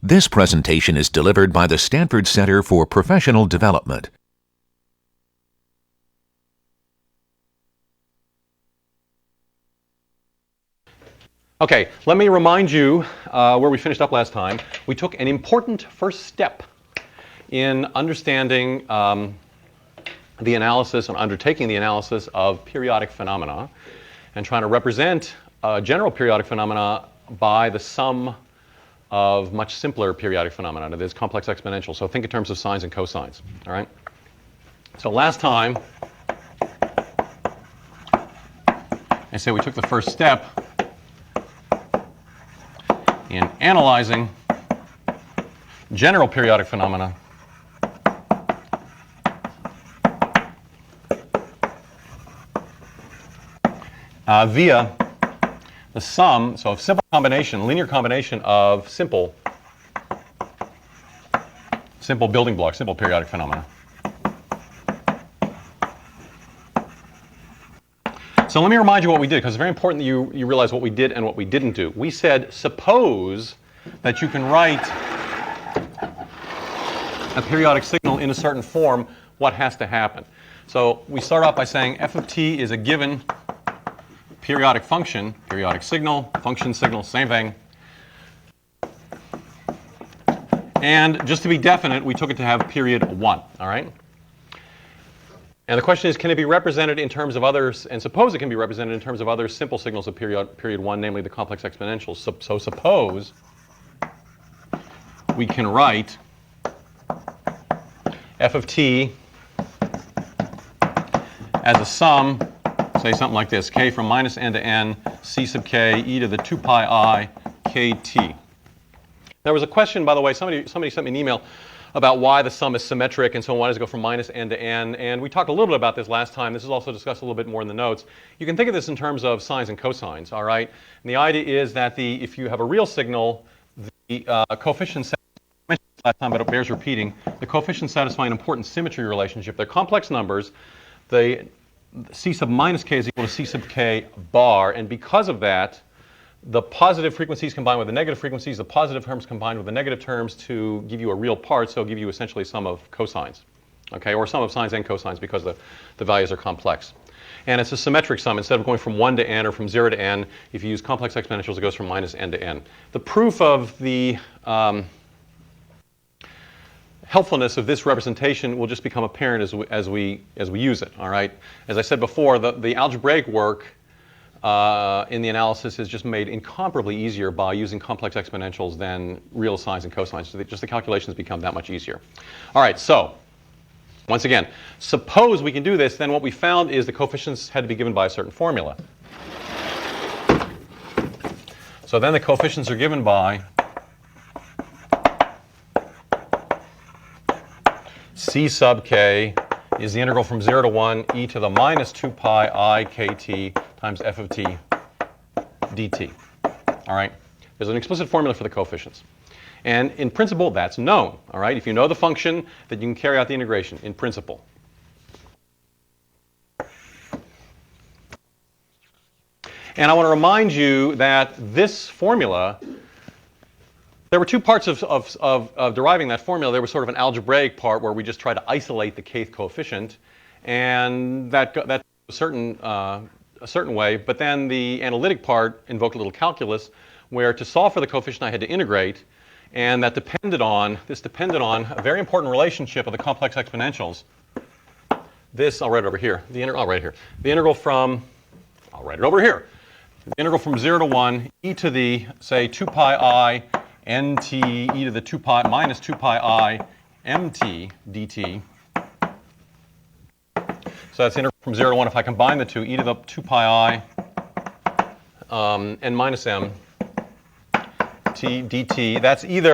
This presentation is delivered by the Stanford Center for Professional Development. Okay, let me remind you where we finished up last time. We took an important first step in understanding the analysis and undertaking the analysis of periodic phenomena and trying to represent general periodic phenomena by the sum of much simpler periodic phenomena. That is complex exponentials. So think in terms of sines and cosines. All right. So last time, I said we took the first step in analyzing general periodic phenomena via the sum, so a simple combination, linear combination of simple building blocks, simple periodic phenomena. So let me remind you what we did, because it's very important that you realize what we did and what we didn't do. We said, suppose that you can write a periodic signal in a certain form, what has to happen? So we start off by saying f of t is a given periodic function, periodic signal, function signal, same thing. And just to be definite, we took it to have period 1, all right? And the question is, can it be represented in terms of others, and suppose it can be represented in terms of other simple signals of period 1, namely the complex exponentials. So suppose we can write f of t as a sum, say something like this, k from minus n to n, c sub k, e to the 2 pi I, kt. There was a question, by the way, somebody sent me an email about why the sum is symmetric and so on, why does it go from minus n to n, and we talked a little bit about this last time. This is also discussed a little bit more in the notes. You can think of this in terms of sines and cosines, all right? And the idea is that if you have a real signal, the coefficients, I mentioned this last time, but it bears repeating, the coefficients satisfy an important symmetry relationship. They're complex numbers. The c sub minus k is equal to c sub k bar, and because of that, the positive frequencies combine with the negative frequencies, the positive terms combine with the negative terms to give you a real part, so give you essentially a sum of cosines, okay, or sum of sines and cosines because the values are complex. And it's a symmetric sum. Instead of going from 1 to n or from 0 to n, if you use complex exponentials, it goes from minus n to n. The proof of the helpfulness of this representation will just become apparent as we use it, all right? As I said before, the algebraic work in the analysis is just made incomparably easier by using complex exponentials than real sines and cosines. So just the calculations become that much easier. All right, so once again, suppose we can do this, then what we found is the coefficients had to be given by a certain formula. So then the coefficients are given by c sub k is the integral from 0 to 1 e to the minus 2 pi I kt times f of t dt. All right? There's an explicit formula for the coefficients. And in principle, that's known. All right? If you know the function, then you can carry out the integration in principle. And I want to remind you that this formula, there were two parts of deriving that formula. There was sort of an algebraic part where we just try to isolate the kth coefficient, and that a certain way. But then the analytic part invoked a little calculus, where to solve for the coefficient I had to integrate, and this depended on a very important relationship of the complex exponentials. This I'll write it over here. I'll write it here. The integral from, I'll write it over here. The integral from 0 to 1 e to the, say, 2 pi I nt e to the 2 pi minus 2 pi I mt dt. So that's the integral from 0 to 1. If I combine the two, e to the 2 pi I n minus m t dt, that's either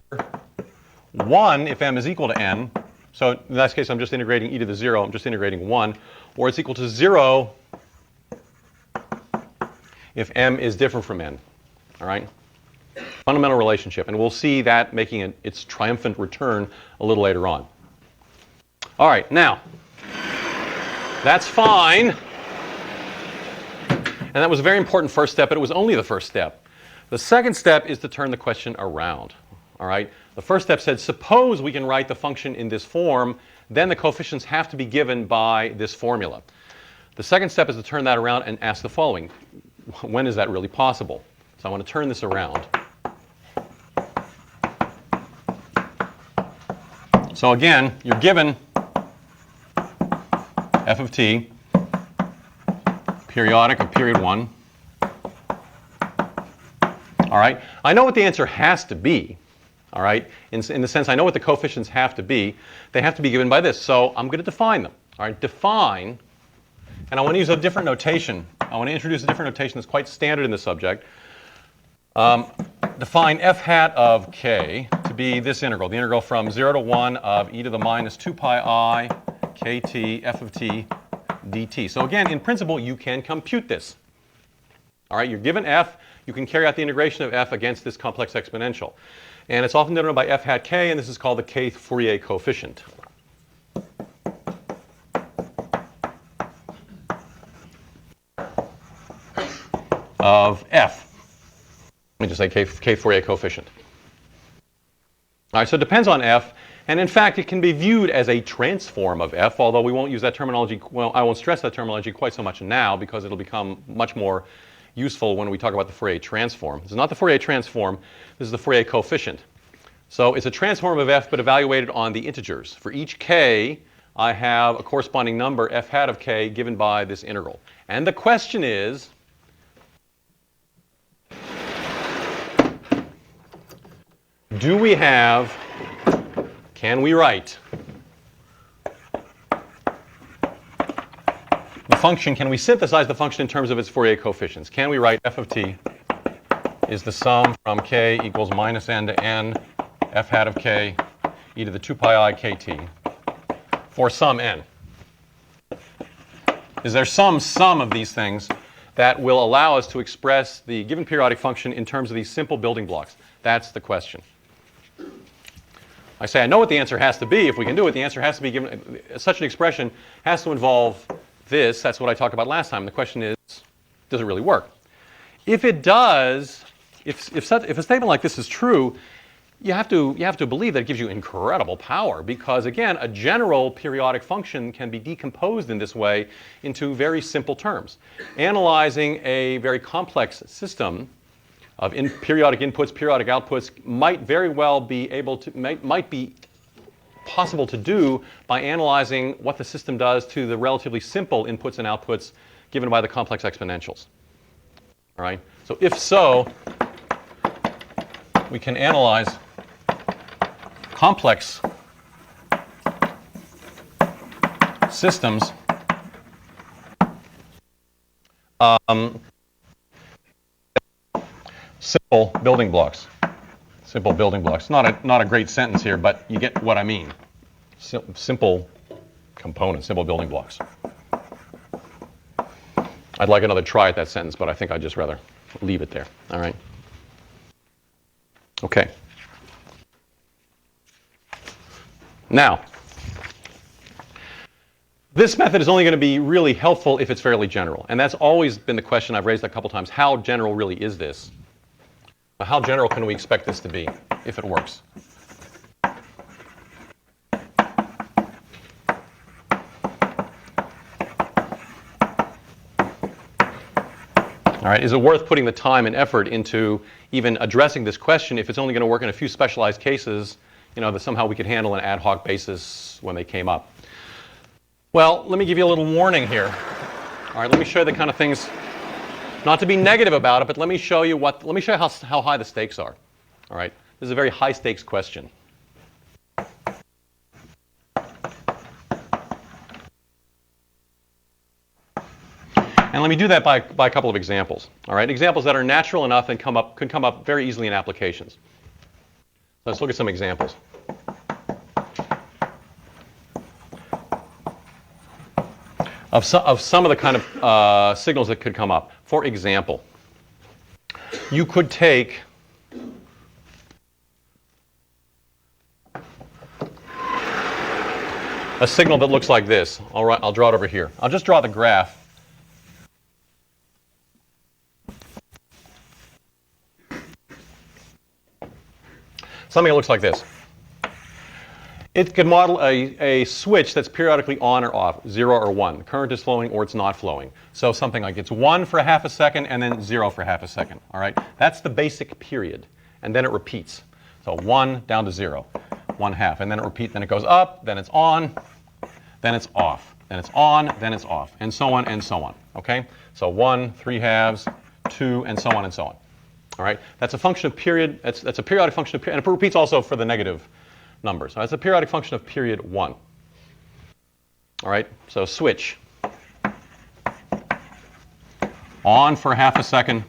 1 if m is equal to n. So in that case, I'm just integrating e to the 0. I'm just integrating 1. Or it's equal to 0 if m is different from n. All right? Fundamental relationship. And we'll see that making its triumphant return a little later on. All right, now, That's fine. And that was a very important first step, but it was only the first step. The second step is to turn the question around. All right? The first step said, suppose we can write the function in this form, then the coefficients have to be given by this formula. The second step is to turn that around and ask the following. When is that really possible? So I want to turn this around. So again, you're given f of t, periodic of period 1. All right? I know what the answer has to be. All right? In the sense I know what the coefficients have to be. They have to be given by this. So I'm going to define them. All right? Define. And I want to use a different notation. I want to introduce a different notation that's quite standard in the subject. Define f hat of k to be this integral, the integral from 0 to 1 of e to the minus 2 pi I kt f of t dt. So again, in principle, you can compute this. All right, you're given f. You can carry out the integration of f against this complex exponential. And it's often denoted by f hat k, and this is called the kth Fourier coefficient. Of f. Let me just say k Fourier coefficient. All right, so it depends on f. And in fact, it can be viewed as a transform of f, although we won't use that terminology. Well, I won't stress that terminology quite so much now because it'll become much more useful when we talk about the Fourier transform. This is not the Fourier transform. This is the Fourier coefficient. So it's a transform of f, but evaluated on the integers. For each k, I have a corresponding number, f hat of k, given by this integral. And the question is, do we have, can we write the function, can we synthesize the function in terms of its Fourier coefficients? Can we write f of t is the sum from k equals minus n to n f hat of k e to the 2 pi I kt for some n? Is there some sum of these things that will allow us to express the given periodic function in terms of these simple building blocks? That's the question. I say I know what the answer has to be. If we can do it, the answer has to be given. Such an expression has to involve this. That's what I talked about last time. The question is, does it really work? If it does, if a statement like this is true, you have to believe that it gives you incredible power because, again, a general periodic function can be decomposed in this way into very simple terms. Analyzing a very complex system of periodic inputs, periodic outputs might very well be might be possible to do by analyzing what the system does to the relatively simple inputs and outputs given by the complex exponentials. All right? So if so, we can analyze complex systems simple building blocks. Simple building blocks. Not a great sentence here, but you get what I mean. Simple components, simple building blocks. I'd like another try at that sentence, but I think I'd just rather leave it there. All right. Okay. Now, this method is only going to be really helpful if it's fairly general. And that's always been the question I've raised a couple times. How general really is this? How general can we expect this to be if it works? All right, is it worth putting the time and effort into even addressing this question if it's only going to work in a few specialized cases, that somehow we could handle an ad hoc basis when they came up? Well, let me give you a little warning here. All right, let me show you the kind of things, not to be negative about it, but let me show you how high the stakes are. All right, this is a very high stakes question. And let me do that by a couple of examples. All right, examples that are natural enough and could come up very easily in applications. Let's look at some examples. Of some of the kind of signals that could come up. For example, you could take a signal that looks like this. All right, I'll draw it over here. I'll just draw the graph. Something that looks like this. It could model a switch that's periodically on or off, 0 or 1. Current is flowing or it's not flowing. So something like it's 1 for half a second and then 0 for half a second. All right? That's the basic period. And then it repeats. So 1 down to 0, 1 half. And then it repeats. Then it goes up, then it's on, then it's off. Then it's on, then it's off. And so on and so on. Okay? So 1, 3 halves, 2, and so on and so on. All right? That's a function of period. That's a periodic function of period. And it repeats also for the negative numbers. So it's a periodic function of period 1. All right? So switch. On for half a second,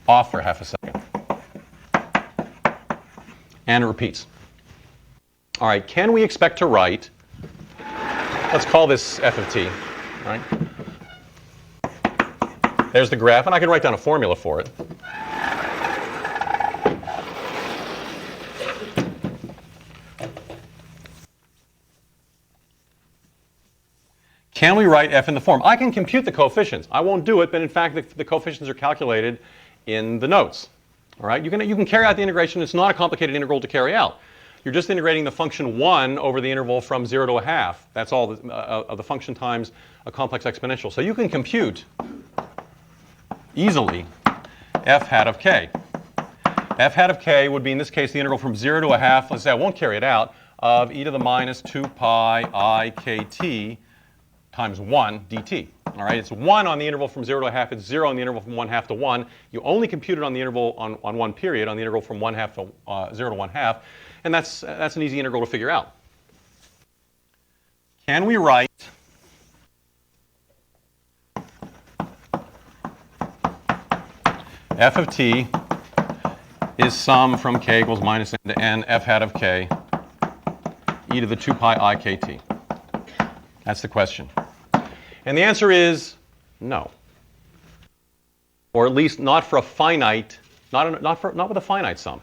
off for half a second. And it repeats. All right, can we expect to write, let's call this f of t, all right? There's the graph, and I can write down a formula for it. Can we write f in the form? I can compute the coefficients. I won't do it, but in fact, the coefficients are calculated in the notes. All right, you can carry out the integration. It's not a complicated integral to carry out. You're just integrating the function 1 over the interval from 0 to a half. That's all of the function times a complex exponential. So you can compute easily f hat of k. F hat of k would be, in this case, the integral from 0 to a half. Let's say I won't carry it out, of e to the minus 2 pi I kt times 1 dt. All right, it's 1 on the interval from 0 to a half. It's 0 on the interval from 1 half to 1. You only compute it on the interval on one period, on the interval from 1 half to 0 to 1 half. And that's an easy integral to figure out. Can we write f of t is sum from k equals minus n to n f hat of k e to the 2 pi I kt? That's the question. And the answer is no. Or at least not for a finite, not with a finite sum.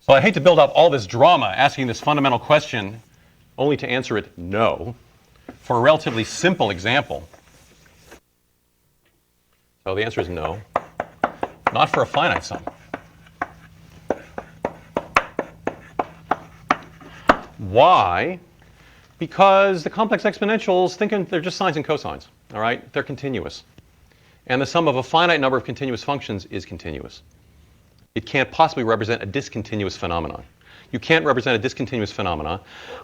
So I hate to build up all this drama asking this fundamental question only to answer it no for a relatively simple example. So the answer is no. Not for a finite sum. Why? Because the complex exponentials, they're just sines and cosines, all right? They're continuous. And the sum of a finite number of continuous functions is continuous. It can't possibly represent a discontinuous phenomenon. You can't represent a discontinuous phenomena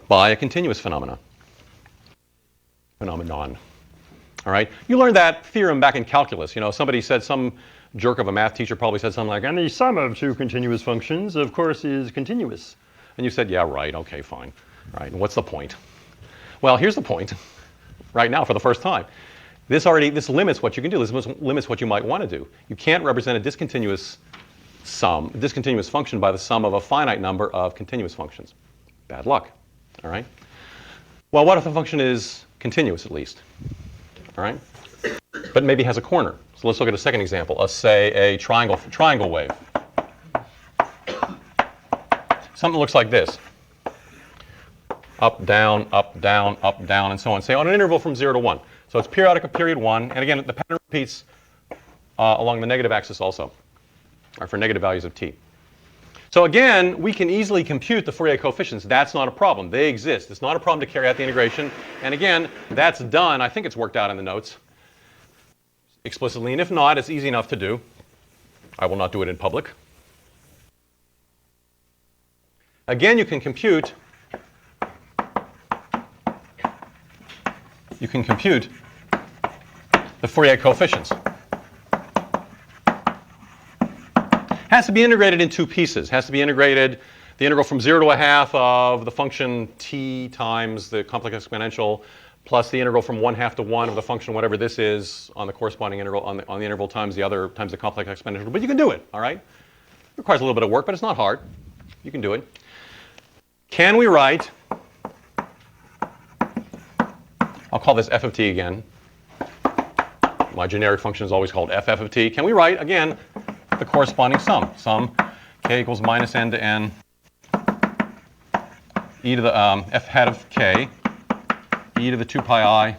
by a continuous phenomenon. All right? You learned that theorem back in calculus. You know, somebody said, some jerk of a math teacher probably said something like, and the sum of two continuous functions, of course, is continuous. And you said, yeah, right, okay, fine. All right, and what's the point? Well, here's the point right now for the first time. This limits what you can do. This limits what you might want to do. You can't represent a discontinuous function by the sum of a finite number of continuous functions. Bad luck. All right? Well, what if the function is continuous at least? All right? But maybe has a corner. So let's look at a second example. Say a triangle wave. Something looks like this. Up, down, up, down, up, down, and so on. Say on an interval from 0 to 1. So it's periodic of period 1. And again, the pattern repeats along the negative axis also, or for negative values of t. So again, we can easily compute the Fourier coefficients. That's not a problem. They exist. It's not a problem to carry out the integration. And again, that's done. I think it's worked out in the notes explicitly. And if not, it's easy enough to do. I will not do it in public. Again, you can compute the Fourier coefficients. Has to be integrated in two pieces. Has to be integrated, the integral from 0 to a half of the function t times the complex exponential, plus the integral from 1 half to 1 of the function, whatever this is, on the corresponding interval, on the interval times the other times the complex exponential. But you can do it, all right? It requires a little bit of work, but it's not hard. You can do it. Can we write, I'll call this f of t again, My generic function is always called ff of t. Can we write, again, the corresponding sum? Sum k equals minus n to n e to the f hat of k e to the 2 pi I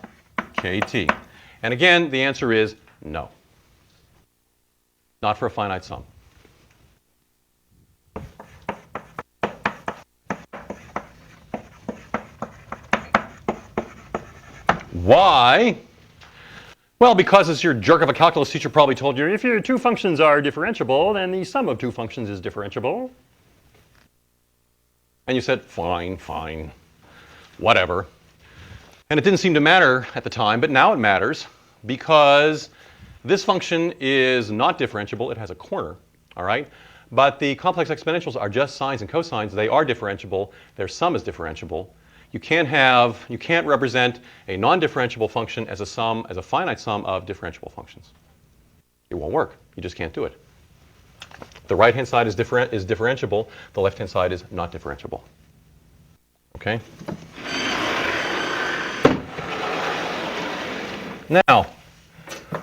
kt. And again, the answer is no. Not for a finite sum. Why? Well, because as your jerk of a calculus teacher probably told you, if your two functions are differentiable, then the sum of two functions is differentiable. And you said, fine, fine, whatever. And it didn't seem to matter at the time, but now it matters because this function is not differentiable. It has a corner, all right? But the complex exponentials are just sines and cosines. They are differentiable. Their sum is differentiable. You can't represent a non-differentiable function as a finite sum of differentiable functions. It won't work. You just can't do it. The right-hand side is differentiable. The left-hand side is not differentiable. Okay? Now,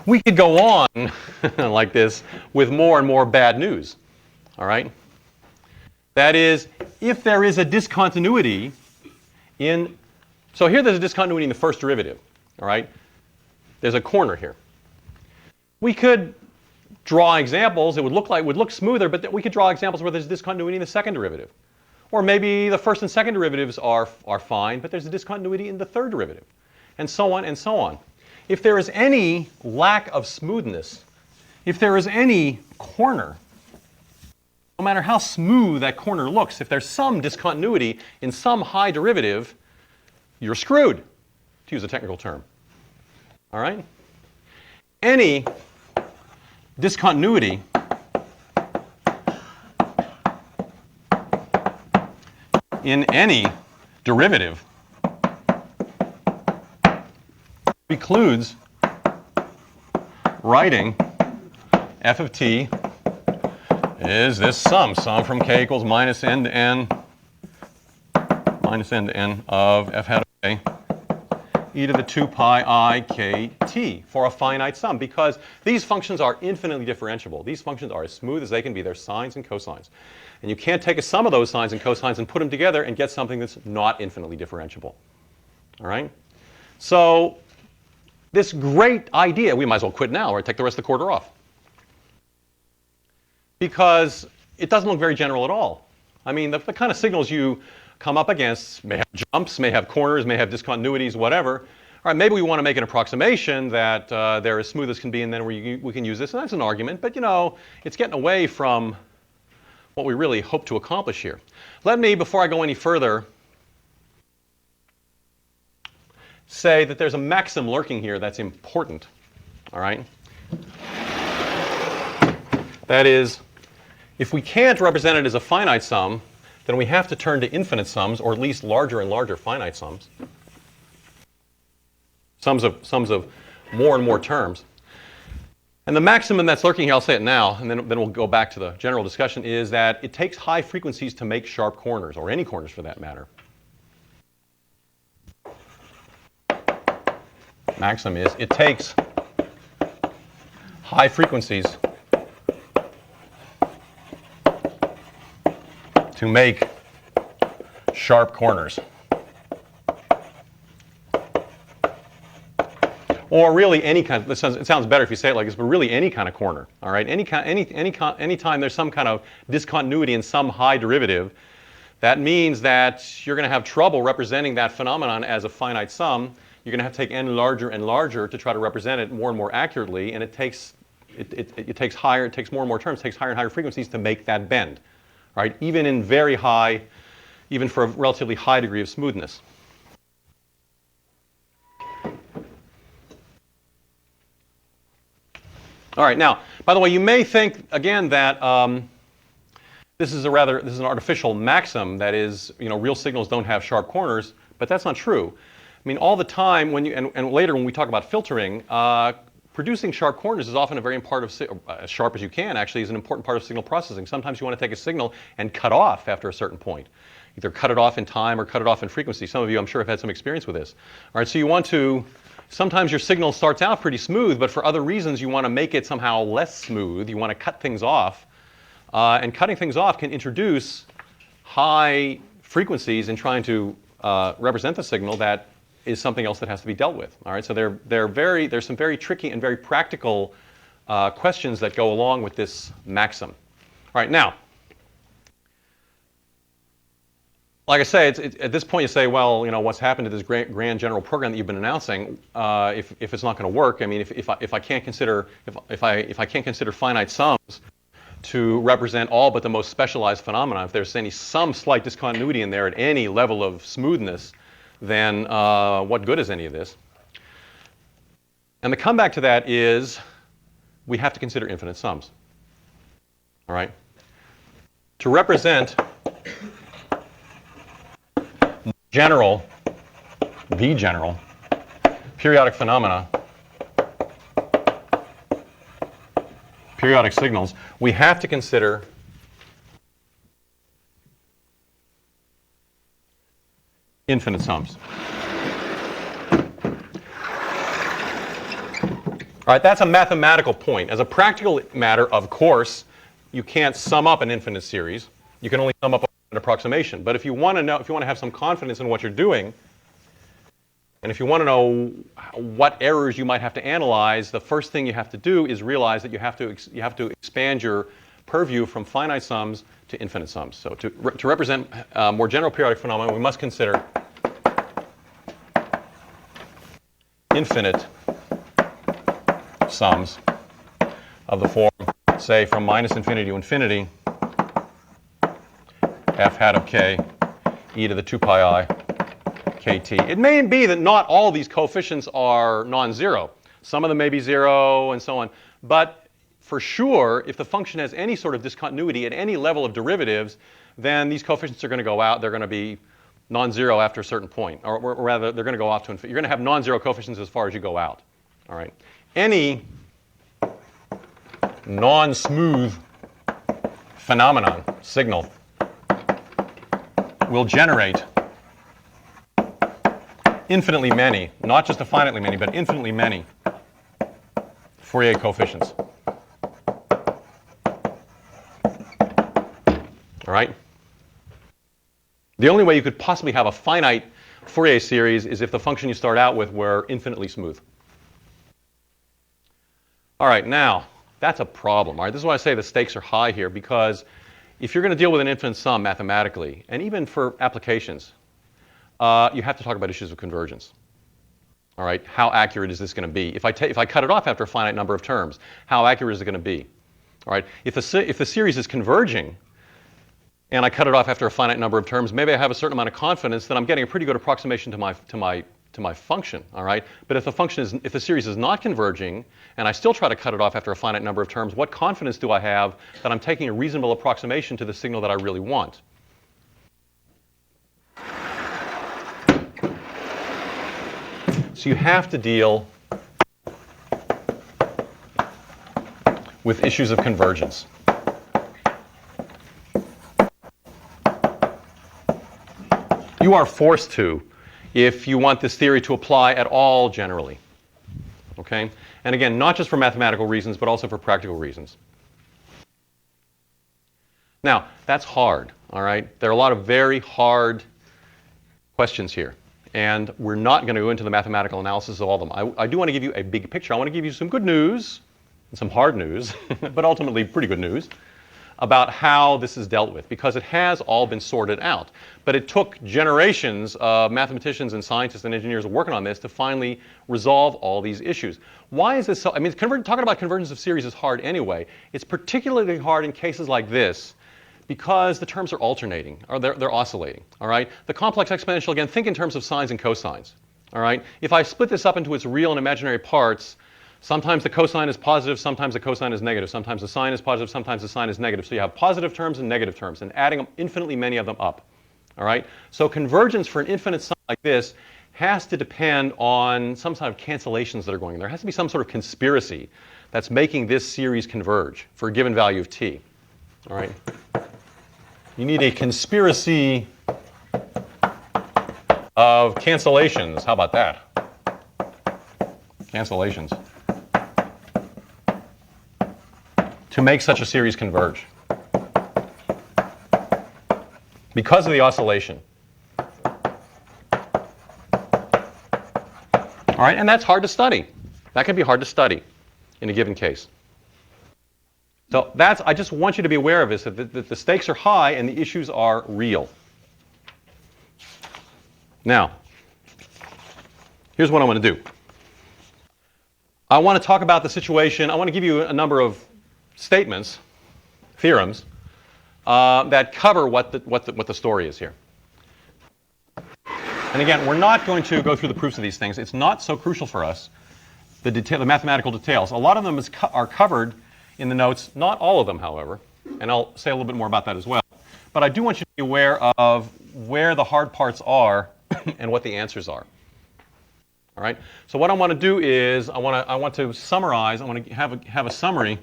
we could go on like this with more and more bad news. All right? That is, if there is a discontinuity so here there's a discontinuity in the first derivative, all right? There's a corner here. We could draw examples. It would look smoother, but we could draw examples where there's discontinuity in the second derivative. Or maybe the first and second derivatives are fine, but there's a discontinuity in the third derivative, and so on and so on. If there is any lack of smoothness, if there is any corner, no matter how smooth that corner looks, if there's some discontinuity in some high derivative, you're screwed, to use a technical term. All right? Any discontinuity in any derivative precludes writing f of t is this sum from k equals minus n to n of f hat of k e to the 2 pi I kt for a finite sum, because these functions are infinitely differentiable. These functions are as smooth as they can be. They're sines and cosines. And you can't take a sum of those sines and cosines and put them together and get something that's not infinitely differentiable. All right? So this great idea, we might as well quit now or take the rest of the quarter off, because it doesn't look very general at all. I mean, the kind of signals you come up against may have jumps, may have corners, may have discontinuities, whatever. All right, maybe we want to make an approximation that they're as smooth as can be, and then we can use this, and that's an argument. But, you know, it's getting away from what we really hope to accomplish here. Let me, before I go any further, say that there's a maxim lurking here that's important. All right? That is, if we can't represent it as a finite sum, then we have to turn to infinite sums, or at least larger and larger finite sums. Sums of more and more terms. And the maximum that's lurking here, I'll say it now, and then we'll go back to the general discussion, is that it takes high frequencies to make sharp corners, or any corners for that matter. Maxim is it takes high frequencies to make sharp corners. Or really any kind, it sounds better if you say it like this, but really any kind of corner, all right? Any time there's some kind of discontinuity in some high derivative, that means that you're going to have trouble representing that phenomenon as a finite sum. You're going to have to take n larger and larger to try to represent it more and more accurately, and it takes more and more terms, takes higher and higher frequencies to make that bend, right? Even in very high, even for a relatively high degree of smoothness. All right, now, by the way, you may think, again, that this is an artificial maxim, that is, you know, real signals don't have sharp corners, but that's not true. I mean, all the time, and later when we talk about filtering, producing sharp corners is often a very important part of, as sharp as you can, actually, is an important part of signal processing. Sometimes you want to take a signal and cut off after a certain point. Either cut it off in time or cut it off in frequency. Some of you, I'm sure, have had some experience with this. All right, so you want to sometimes your signal starts out pretty smooth, but for other reasons you want to make it somehow less smooth. You want to cut things off. And cutting things off can introduce high frequencies in trying to represent the signal that is something else that has to be dealt with. All right, so there's some very tricky and very practical questions that go along with this maxim. All right, now, like I say, at this point you say, well, you know, what's happened to this grand general program that you've been announcing? If it's not going to work, I mean, if I can't consider finite sums to represent all but the most specialized phenomena, if there's some slight discontinuity in there at any level of smoothness, then what good is any of this? And the comeback to that is we have to consider infinite sums. All right? To represent the general periodic phenomena, periodic signals, we have to consider infinite sums. All right, that's a mathematical point. As a practical matter, of course, you can't sum up an infinite series. You can only sum up an approximation. But if you want to have some confidence in what you're doing, and if you want to know what errors you might have to analyze, the first thing you have to do is realize that you have to expand your purview from finite sums to infinite sums. So to represent more general periodic phenomena, we must consider infinite sums of the form, say, from minus infinity to infinity, f hat of k e to the 2 pi I kt. It may be that not all these coefficients are non-zero. Some of them may be 0 and so on. But for sure, if the function has any sort of discontinuity at any level of derivatives, then these coefficients are going to go out. They're going to be non-zero after a certain point. Or rather, they're going to go off to infinity. You're going to have non-zero coefficients as far as you go out. All right. Any non-smooth phenomenon, signal, will generate infinitely many, not just a finitely many, but infinitely many Fourier coefficients. All right? The only way you could possibly have a finite Fourier series is if the function you start out with were infinitely smooth. All right, now, that's a problem. All right, this is why I say the stakes are high here, because if you're going to deal with an infinite sum mathematically, and even for applications, you have to talk about issues of convergence. All right, how accurate is this going to be? If I cut it off after a finite number of terms, how accurate is it going to be? All right, if the series is converging, and I cut it off after a finite number of terms, maybe I have a certain amount of confidence that I'm getting a pretty good approximation to my function. All right, but if the series is not converging, and I still try to cut it off after a finite number of terms, what confidence do I have that I'm taking a reasonable approximation to the signal that I really want? So you have to deal with issues of convergence. You are forced to, if you want this theory to apply at all generally. Okay? And again, not just for mathematical reasons, but also for practical reasons. Now, that's hard, all right? There are a lot of very hard questions here. And we're not going to go into the mathematical analysis of all of them. I do want to give you a big picture. I want to give you some good news and some hard news, but ultimately pretty good news about how this is dealt with, because it has all been sorted out. But it took generations of mathematicians and scientists and engineers working on this to finally resolve all these issues. Why is this so? I mean, talking about convergence of series is hard anyway. It's particularly hard in cases like this because the terms are alternating, or they're oscillating. All right? The complex exponential, again, think in terms of sines and cosines. All right? If I split this up into its real and imaginary parts, sometimes the cosine is positive, sometimes the cosine is negative, sometimes the sine is positive, sometimes the sine is negative. So you have positive terms and negative terms, and adding infinitely many of them up. All right? So convergence for an infinite sum like this has to depend on some sort of cancellations that are going on. There has to be some sort of conspiracy that's making this series converge for a given value of t. All right? You need a conspiracy of cancellations. How about that? cancellations, to make such a series converge because of the oscillation. All right, and that's hard to study. That can be hard to study in a given case. So I just want you to be aware of this, that the stakes are high and the issues are real. Now, here's what I want to do. I want to talk about the situation. I want to give you a number of statements, theorems, that cover what the story is here. And again, we're not going to go through the proofs of these things. It's not so crucial for us, the mathematical details. A lot of them are covered in the notes, not all of them, however, and I'll say a little bit more about that as well. But I do want you to be aware of where the hard parts are and what the answers are. All right? So what I want to do is I want to summarize. I want to have a summary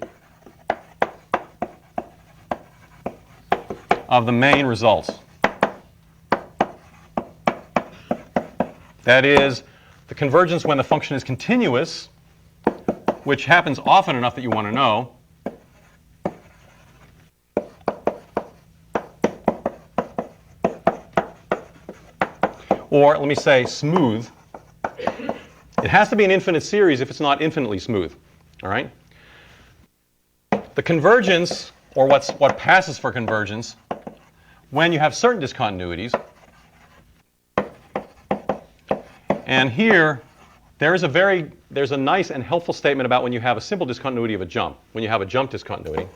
of the main results. That is, the convergence when the function is continuous, which happens often enough that you want to know. Or let me say smooth. It has to be an infinite series if it's not infinitely smooth. All right? The convergence, or what passes for convergence, when you have certain discontinuities. And here, there's a nice and helpful statement about when you have a simple discontinuity of a jump, when you have a jump discontinuity.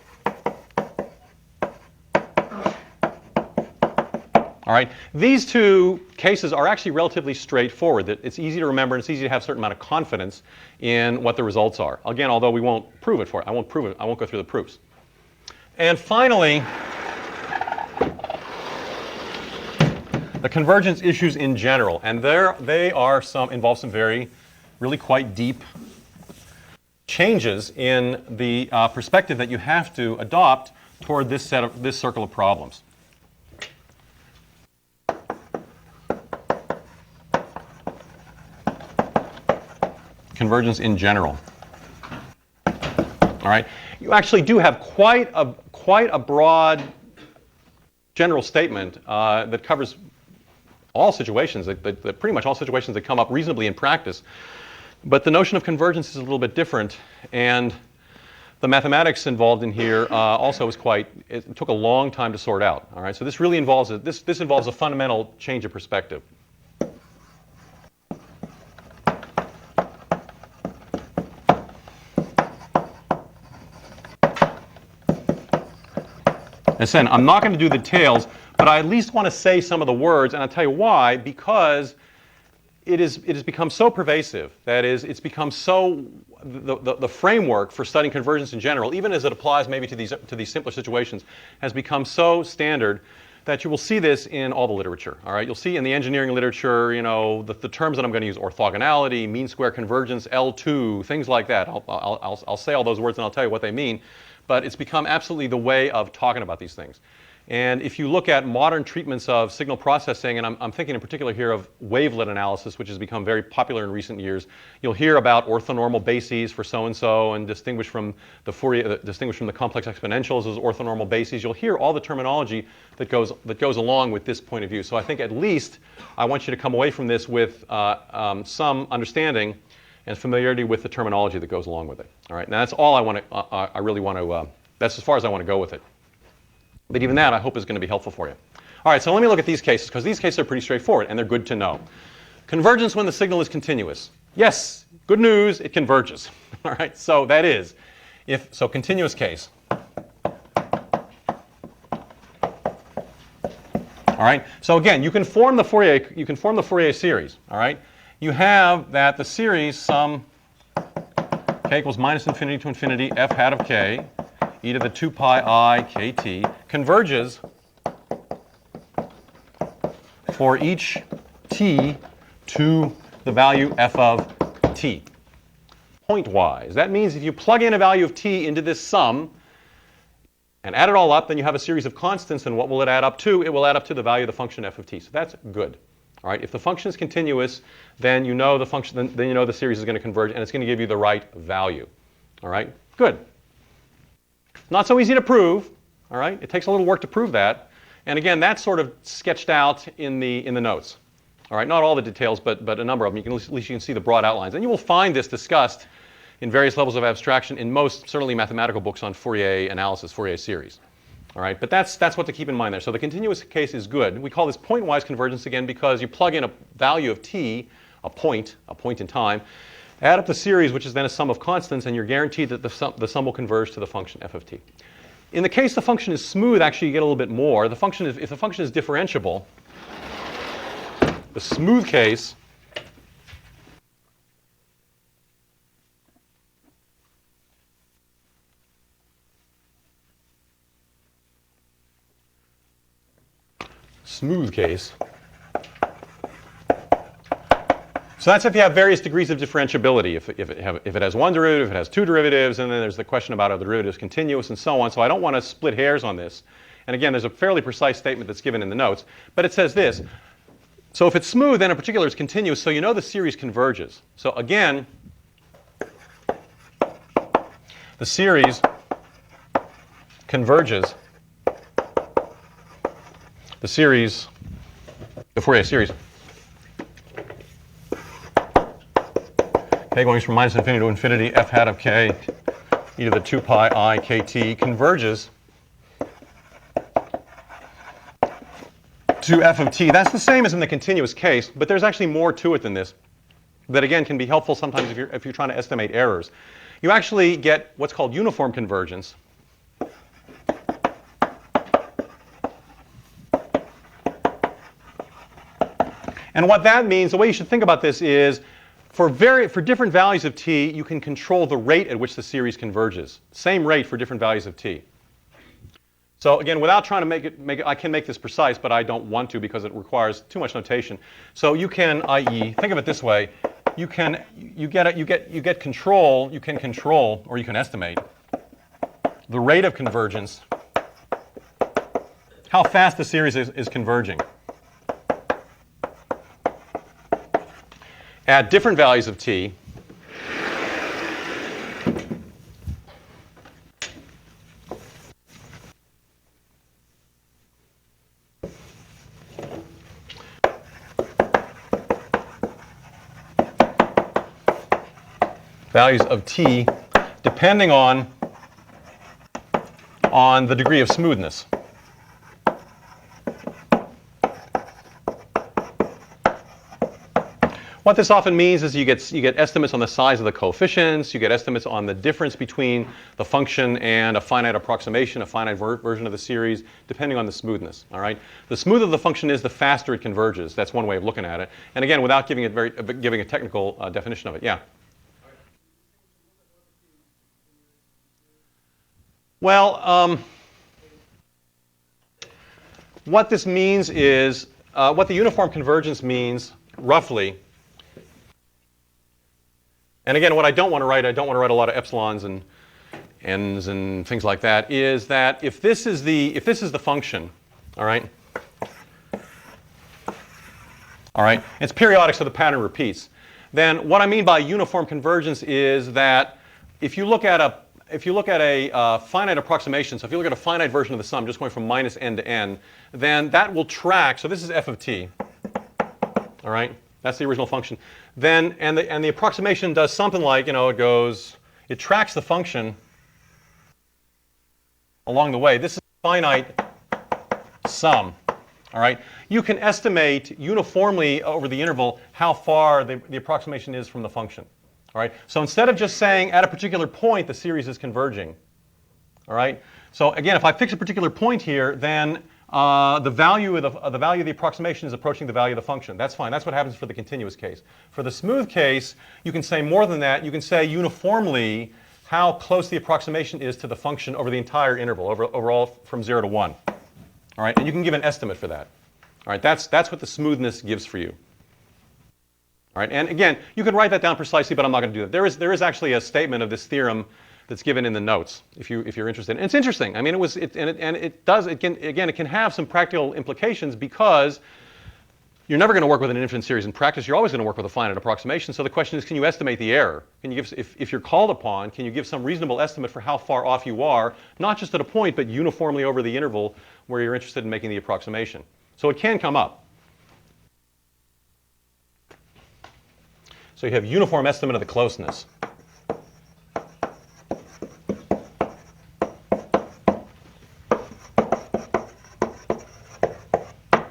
All right, these two cases are actually relatively straightforward. It's easy to remember, and it's easy to have a certain amount of confidence in what the results are. Again, although we won't prove it for it. I won't prove it. I won't go through the proofs. And finally, the convergence issues in general, and they involve some really quite deep changes in the perspective that you have to adopt toward this circle of problems. Convergence in general. All right, you actually do have quite a broad general statement that covers all situations, pretty much all situations that come up reasonably in practice. But the notion of convergence is a little bit different, and the mathematics involved in here also it took a long time to sort out. All right, so this really involves this involves a fundamental change of perspective. As I said, I'm not going to do the details, but I at least want to say some of the words, and I'll tell you why. Because it has become so pervasive. That is, it's become so the framework for studying convergence in general, even as it applies maybe to these simpler situations, has become so standard that you will see this in all the literature. All right, you'll see in the engineering literature, the terms that I'm going to use: orthogonality, mean square convergence, L2, things like that. I'll say all those words and I'll tell you what they mean. But it's become absolutely the way of talking about these things. And if you look at modern treatments of signal processing, and I'm thinking in particular here of wavelet analysis, which has become very popular in recent years, you'll hear about orthonormal bases for so-and-so, and distinguished from the complex exponentials as orthonormal bases. You'll hear all the terminology that goes along with this point of view. So I think at least I want you to come away from this with some understanding and familiarity with the terminology that goes along with it. All right, now that's all I really want to. That's as far as I want to go with it. But even that, I hope, is going to be helpful for you. All right, so let me look at these cases, because these cases are pretty straightforward and they're good to know. Convergence when the signal is continuous. Yes, good news, it converges. All right, so that is, continuous case. All right, so again, you can form the Fourier series. All right. You have that the series sum k equals minus infinity to infinity f hat of k e to the 2 pi I kt converges for each t to the value f of t, pointwise. That means if you plug in a value of t into this sum and add it all up, then you have a series of constants, and what will it add up to? It will add up to the value of the function f of t. So that's good. All right, if the function is continuous, then you know the function, then you know the series is going to converge, and it's going to give you the right value. All right, good. Not so easy to prove. All right, it takes a little work to prove that, and again, that's sort of sketched out in the notes. All right, not all the details, but a number of them. At least you can see the broad outlines, and you will find this discussed in various levels of abstraction in most, certainly mathematical books on Fourier analysis, Fourier series. All right, but that's what to keep in mind there. So the continuous case is good. We call this point-wise convergence again because you plug in a value of t, a point in time, add up the series, which is then a sum of constants, and you're guaranteed that the sum will converge to the function f of t. In the case the function is smooth, actually you get a little bit more. If the function is differentiable, the smooth case So that's if you have various degrees of differentiability. If it has one derivative, if it has two derivatives, and then there's the question about are the derivatives continuous and so on. So I don't want to split hairs on this. And again, there's a fairly precise statement that's given in the notes. But it says this. So if it's smooth, then in particular it's continuous, so you know the series converges. So again, the series converges. The Fourier series, k going from minus infinity to infinity, f hat of k, e to the 2 pi I kt, converges to f of t. That's the same as in the continuous case, but there's actually more to it than this that, again, can be helpful sometimes if you're trying to estimate errors. You actually get what's called uniform convergence. And what that means, the way you should think about this is, for different values of t, you can control the rate at which the series converges. Same rate for different values of t. So again, without trying to make it, I can make this precise, but I don't want to because it requires too much notation. So you can, i.e., think of it this way: you can control, or you can estimate the rate of convergence, how fast the series is converging at different values of t. Values of t depending on the degree of smoothness. What this often means is you get estimates on the size of the coefficients, you get estimates on the difference between the function and a finite approximation, a finite version of the series, depending on the smoothness. All right? The smoother the function is, the faster it converges. That's one way of looking at it. And again, without giving a technical definition of it. Yeah. Well, what this means is, what the uniform convergence means, roughly, and again, what I don't want to write a lot of epsilons and n's and things like that, is that if this is the function, all right, it's periodic, so the pattern repeats. Then what I mean by uniform convergence is that if you look at a finite approximation, so if you look at a finite version of the sum, just going from minus n to n, then that will track. So this is f of t. All right, that's the original function. Then and the approximation does something like, it tracks the function along the way. This is a finite sum. All right, you can estimate uniformly over the interval how far the approximation is from the function. All right, so instead of just saying at a particular point the series is converging, all right, so again, if I fix a particular point here, then the value of the approximation is approaching the value of the function. That's fine. That's what happens for the continuous case. For the smooth case, you can say more than that. You can say uniformly how close the approximation is to the function over the entire interval, overall from 0 to 1. All right, and you can give an estimate for that. All right, that's what the smoothness gives for you. All right, and again, you can write that down precisely, but I'm not going to do that. There is actually a statement of this theorem that's given in the notes, if you're interested. And it's interesting. I mean, it can have some practical implications because you're never going to work with an infinite series in practice. You're always going to work with a finite approximation. So the question is, can you estimate the error? Can you give, if you're called upon, can you give some reasonable estimate for how far off you are, not just at a point, but uniformly over the interval where you're interested in making the approximation? So it can come up. So you have uniform estimate of the closeness.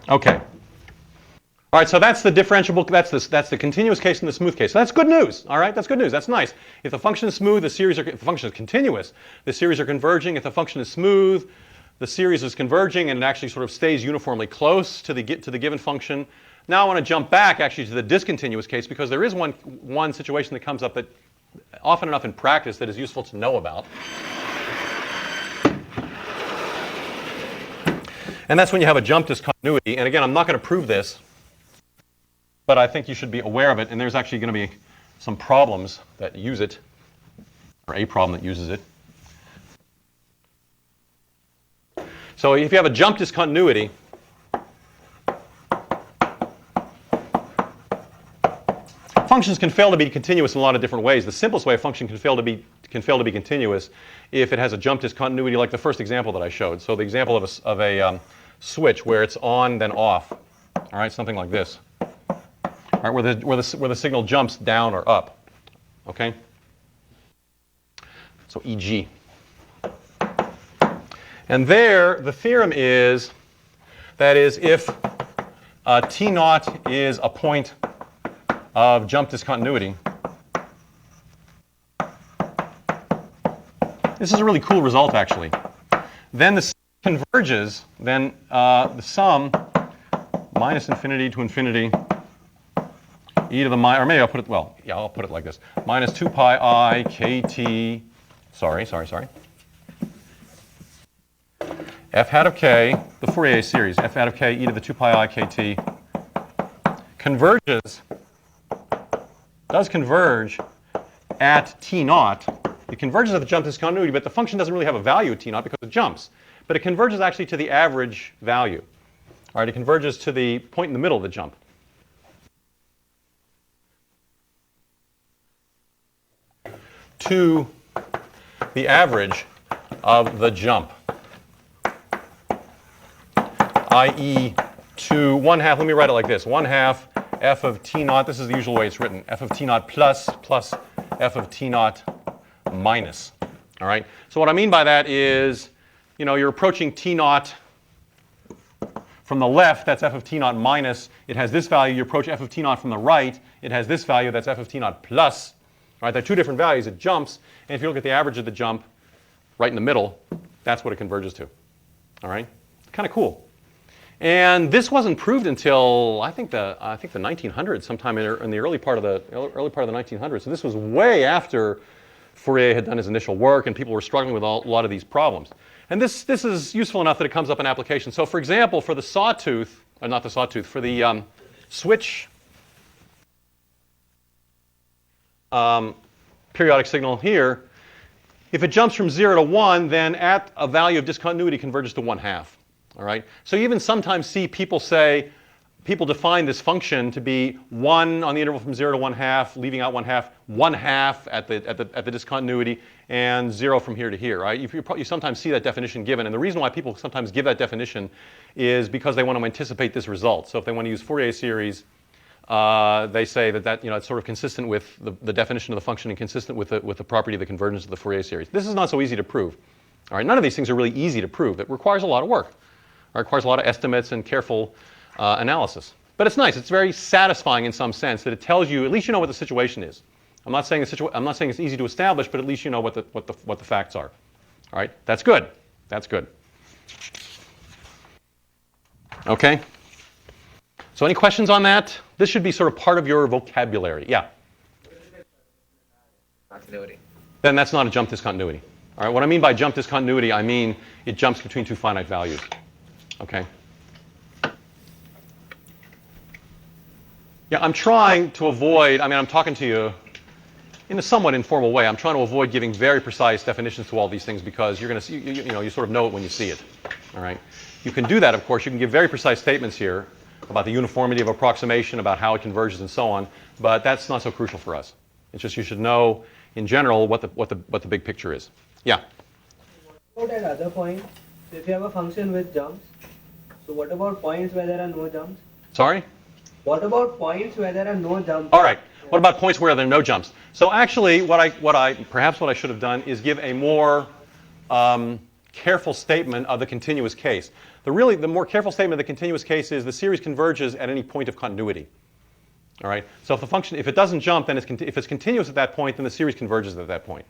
Okay. All right, so that's the differentiable, that's the continuous case and the smooth case. So that's good news, all right? That's good news, that's nice. If the function is smooth, if the function is continuous, the series are converging. If the function is smooth, the series is converging and it actually sort of stays uniformly close to the given function. Now I want to jump back actually to the discontinuous case because there is one situation that comes up that often enough in practice that is useful to know about. And that's when you have a jump discontinuity. And again, I'm not going to prove this, but I think you should be aware of it. And there's actually going to be some problems that use it, or a problem that uses it. So if you have a jump discontinuity, functions can fail to be continuous in a lot of different ways. The simplest way a function can fail to be continuous if it has a jump discontinuity, like the first example that I showed. So the example of a switch where it's on then off. All right, something like this. All right, where the signal jumps down or up. Okay. So e.g. And there, the theorem is that is if t naught is a point of jump discontinuity. This is a really cool result, actually. Then the sum converges. Then the sum minus infinity to infinity e to the minus, or maybe I'll put it, well, yeah, I'll put it like this. Minus 2 pi I kt, sorry. F hat of k, the Fourier series, f hat of k e to the 2 pi I kt, does converge at t naught. It converges at the jump discontinuity, but the function doesn't really have a value at t naught because it jumps. But it converges actually to the average value. All right, it converges to the point in the middle of the jump. To the average of the jump, i.e. to 1/2, let me write it like this, 1/2 f of t naught, this is the usual way it's written, f of t naught plus f of t naught minus. All right, so what I mean by that is, you know, you're approaching t naught from the left, that's f of t naught minus, it has this value. You approach f of t naught from the right, it has this value, that's f of t naught plus. All right, there are two different values, it jumps, and if you look at the average of the jump, right in the middle, that's what it converges to. All right, kind of cool. And this wasn't proved until I think the 1900s, sometime in the early part of the 1900s. So this was way after Fourier had done his initial work, and people were struggling with a lot of these problems. And this is useful enough that it comes up in application. So for example, for the sawtooth, or not the sawtooth, for the switch periodic signal here, if it jumps from 0 to 1, then at a value of discontinuity converges to 1/2. All right. So you even sometimes see people define this function to be 1 on the interval from 0 to 1/2, leaving out 1/2, 1/2 at the discontinuity, and 0 from here to here. Right. You sometimes see that definition given, and the reason why people sometimes give that definition is because they want to anticipate this result. So if they want to use Fourier series, they say that it's sort of consistent with the definition of the function and consistent with the property of the convergence of the Fourier series. This is not so easy to prove. All right. None of these things are really easy to prove. It requires a lot of work. It requires a lot of estimates and careful analysis. But it's nice. It's very satisfying in some sense that it tells you, at least you know what the situation is. I'm not saying it's easy to establish, but at least you know what the facts are. All right? That's good. That's good. Okay? So any questions on that? This should be sort of part of your vocabulary. Yeah? Continuity. Then that's not a jump discontinuity. All right? What I mean by jump discontinuity, I mean it jumps between two finite values. Okay. Yeah, I'm trying to avoid, I'm talking to you in a somewhat informal way. I'm trying to avoid giving very precise definitions to all these things because you're going to see, you sort of know it when you see it. All right. You can do that, of course. You can give very precise statements here, about the uniformity of approximation, about how it converges, and so on. But that's not so crucial for us. It's just you should know, in general, what the big picture is. Yeah? What about at other points? So if you have a function with jumps, so what about points where there are no jumps? Sorry? What about points where there are no jumps? All right. What about points where there are no jumps? So actually, perhaps what I should have done is give a more careful statement of the continuous case. The more careful statement of the continuous case is the series converges at any point of continuity. All right. So if the function, if it doesn't jump, then if it's continuous at that point, then the series converges at that point.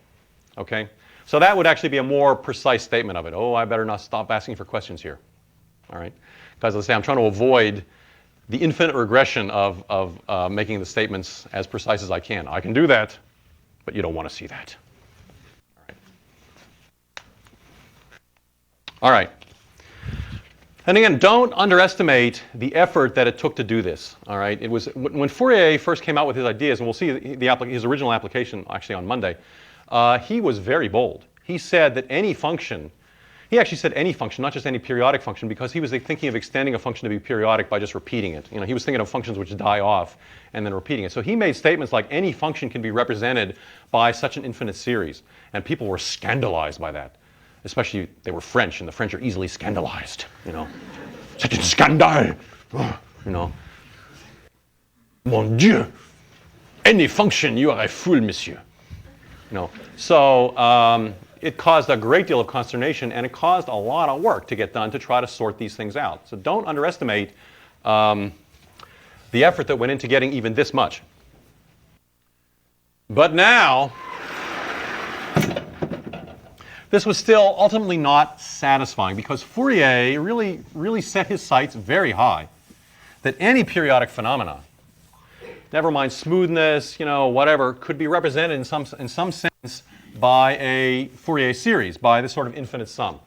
Okay. So that would actually be a more precise statement of it. Oh, I better not stop asking for questions here. All right. Because let's say I'm trying to avoid the infinite regression of making the statements as precise as I can. I can do that, but you don't want to see that. All right. And again, don't underestimate the effort that it took to do this. All right. It was when Fourier first came out with his ideas, and we'll see his original application actually on Monday. He was very bold. He said that any function. He actually said any function, not just any periodic function, because he was thinking of extending a function to be periodic by just repeating it. He was thinking of functions which die off and then repeating it. So he made statements like any function can be represented by such an infinite series. And people were scandalized by that. Especially they were French, and the French are easily scandalized. Such a scandal. Mon Dieu. Any function, you are a fool, monsieur. So it caused a great deal of consternation, and it caused a lot of work to get done to try to sort these things out. So don't underestimate the effort that went into getting even this much. But now, this was still ultimately not satisfying, because Fourier really set his sights very high that any periodic phenomena, never mind smoothness, whatever, could be represented in some sense by a Fourier series, by this sort of infinite sum.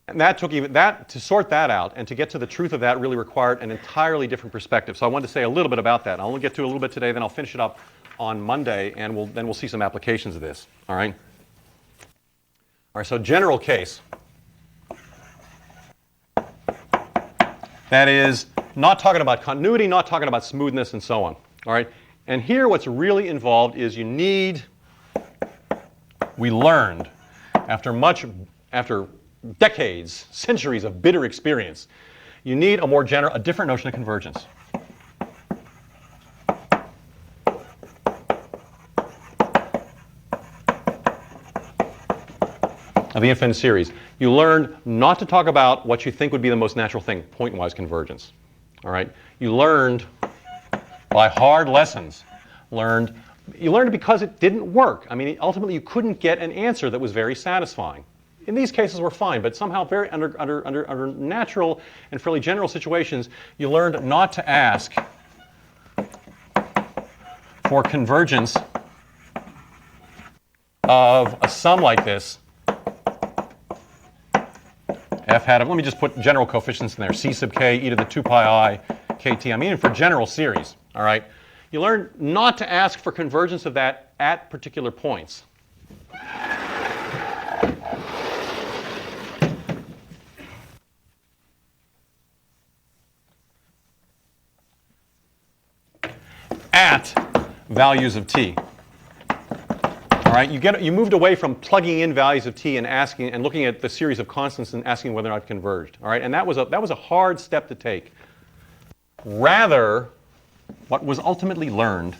And that took to sort that out and to get to the truth of that really required an entirely different perspective. So I wanted to say a little bit about that. I'll only get to it a little bit today, then I'll finish it up on Monday, and we'll see some applications of this. All right. All right. So general case. That is not talking about continuity, not talking about smoothness, and so on. All right. And here what's really involved is we learned after decades, centuries of bitter experience, you need a different notion of convergence. Of the infinite series. You learned not to talk about what you think would be the most natural thing, point-wise convergence. All right? You learned by hard lessons. You learned it because it didn't work. I mean, ultimately you couldn't get an answer that was very satisfying. In these cases we're fine, but somehow very under natural and fairly general situations, you learned not to ask for convergence of a sum like this. F hat of, let me just put general coefficients in there, c sub k e to the 2 pi I kt. I mean for general series, all right? You learn not to ask for convergence of that at particular points. At values of t. All right, you moved away from plugging in values of t and asking and looking at the series of constants and asking whether or not it converged. All right, and that was a hard step to take. Rather, what was ultimately learned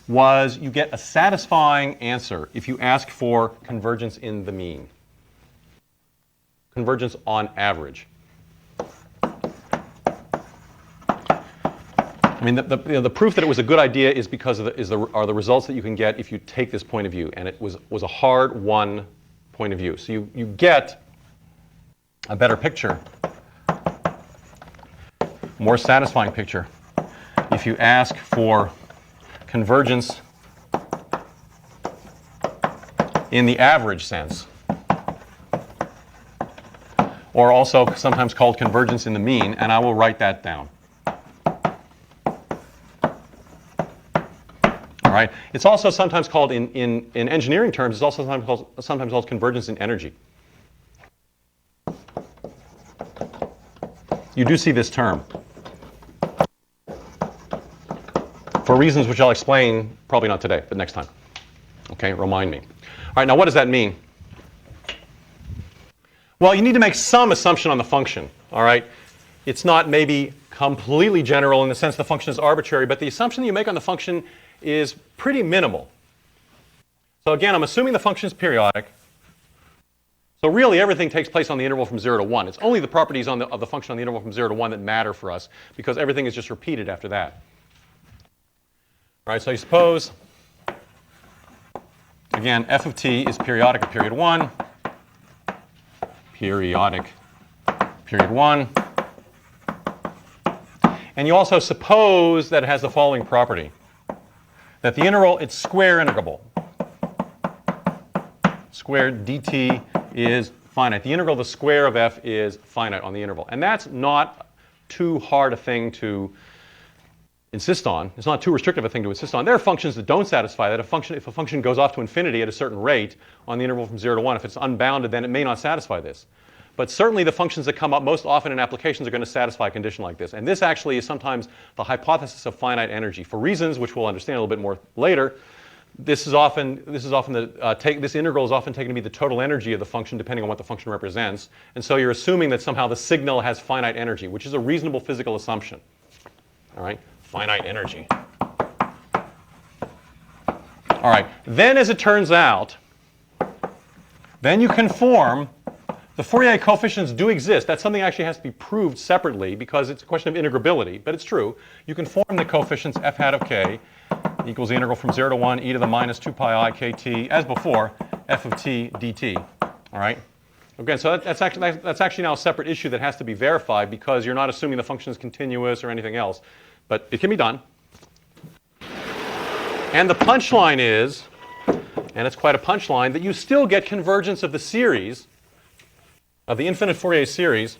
was you get a satisfying answer if you ask for convergence in the mean, convergence on average. I mean, the proof that it was a good idea is because are the results that you can get if you take this point of view, and it was a hard-won point of view. So you get a better picture, more satisfying picture, if you ask for convergence in the average sense, or also sometimes called convergence in the mean, and I will write that down. All right. It's also sometimes called, in engineering terms, it's also sometimes called convergence in energy. you do see this term. For reasons which I'll explain, probably not today, but next time. Okay, remind me. All right, now what does that mean? Well, you need to make some assumption on the function, all right? It's not maybe completely general in the sense the function is arbitrary, but the assumption that you make on the function is pretty minimal. So again, I'm assuming the function is periodic. So really everything takes place on the interval from 0 to 1. It's only the properties of the function on the interval from 0 to 1 that matter for us, because everything is just repeated after that. All right, so you suppose, again, f of t is periodic at period 1. Periodic period 1. And you also suppose that it has the following property, that the integral, it's square integrable. Square dt is finite. The integral of the square of f is finite on the interval. And that's not too hard a thing to insist on. It's not too restrictive a thing to insist on. There are functions that don't satisfy that. If a function goes off to infinity at a certain rate on the interval from 0 to 1, if it's unbounded, then it may not satisfy this. But certainly the functions that come up most often in applications are going to satisfy a condition like this. And this actually is sometimes the hypothesis of finite energy. For reasons which we'll understand a little bit more later, this integral is often taken to be the total energy of the function depending on what the function represents. And so you're assuming that somehow the signal has finite energy, which is a reasonable physical assumption. All right? Finite energy. All right. Then as it turns out, then you can form, the Fourier coefficients do exist. That's something that actually has to be proved separately because it's a question of integrability, but it's true. You can form the coefficients f hat of k equals the integral from 0 to 1 e to the minus 2 pi I kt, as before, f of t dt. All right? Okay, so that's actually now a separate issue that has to be verified because you're not assuming the function is continuous or anything else. But it can be done. And the punchline is, and it's quite a punchline, that you still get convergence of the series, of the infinite Fourier series,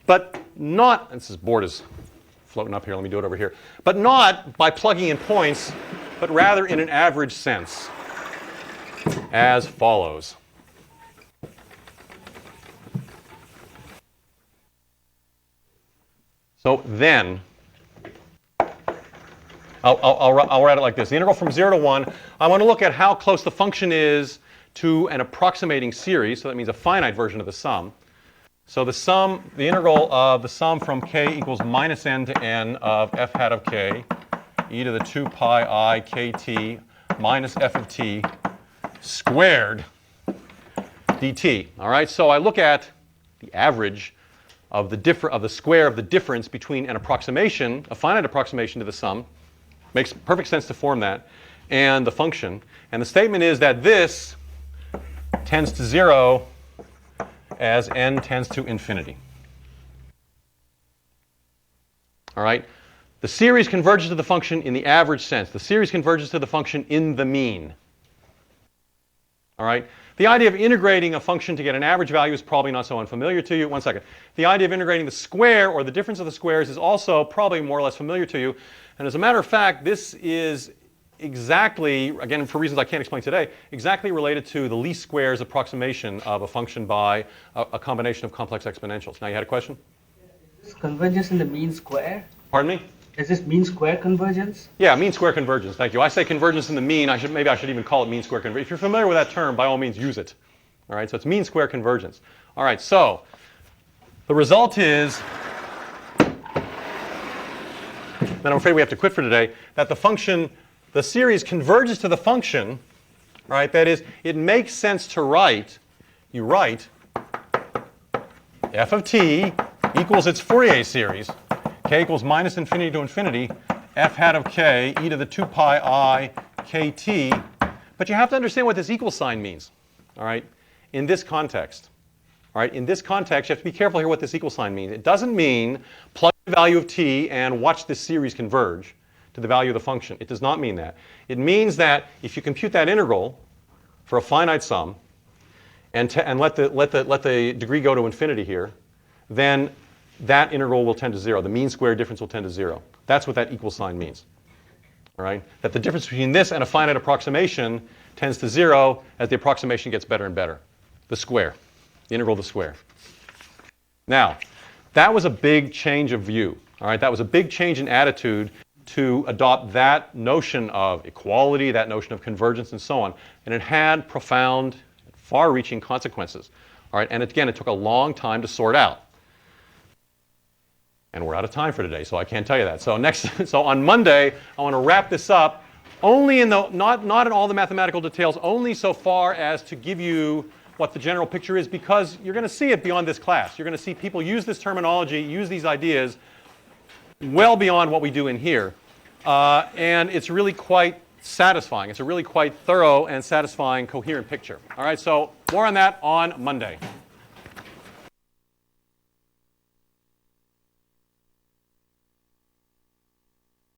but not, and this board is floating up here, let me do it over here, but not by plugging in points, but rather in an average sense, as follows. So then, I'll write it like this. The integral from 0 to 1, I want to look at how close the function is to an approximating series. So that means a finite version of the sum. So the integral of the sum from k equals minus n to n of f hat of k e to the 2 pi I kt minus f of t squared dt. All right, so I look at the average of the square of the difference between an approximation, a finite approximation to the sum, makes perfect sense to form that, and the function. And the statement is that this tends to 0 as n tends to infinity. All right? The series converges to the function in the average sense. The series converges to the function in the mean. All right? The idea of integrating a function to get an average value is probably not so unfamiliar to you. One second. The idea of integrating the square or the difference of the squares is also probably more or less familiar to you. And as a matter of fact, this is exactly, again, for reasons I can't explain today, exactly related to the least squares approximation of a function by a combination of complex exponentials. Now, you had a question? Is this convergence in the mean square? Pardon me? Is this mean square convergence? Yeah, mean square convergence. Thank you. I say convergence in the mean. Maybe I should even call it mean square convergence. If you're familiar with that term, by all means, use it. All right, so it's mean square convergence. All right, so the result is, then I'm afraid we have to quit for today, that the series converges to the function, right? That is, it makes sense to write, you write f of t equals its Fourier series, k equals minus infinity to infinity, f hat of k e to the 2 pi I kt. But you have to understand what this equal sign means, all right, in this context. All right, in this context, you have to be careful here what this equal sign means. It doesn't mean plug the value of t and watch this series converge to the value of the function. It does not mean that. It means that if you compute that integral for a finite sum and let the degree go to infinity here, then that integral will tend to 0. The mean square difference will tend to 0. That's what that equal sign means. All right? That the difference between this and a finite approximation tends to 0 as the approximation gets better and better. The square. the integral of the square. Now, that was a big change of view. All right, that was a big change in attitude to adopt that notion of equality, that notion of convergence, and so on. And it had profound, far-reaching consequences. All right, and again, it took a long time to sort out. And we're out of time for today, so I can't tell you that. So on Monday, I want to wrap this up, only in the not in all the mathematical details, only so far as to give you what the general picture is, because you're going to see it beyond this class. You're going to see people use this terminology, use these ideas well beyond what we do in here. And it's really quite satisfying. It's a really quite thorough and satisfying, coherent picture. All right, so more on that on Monday.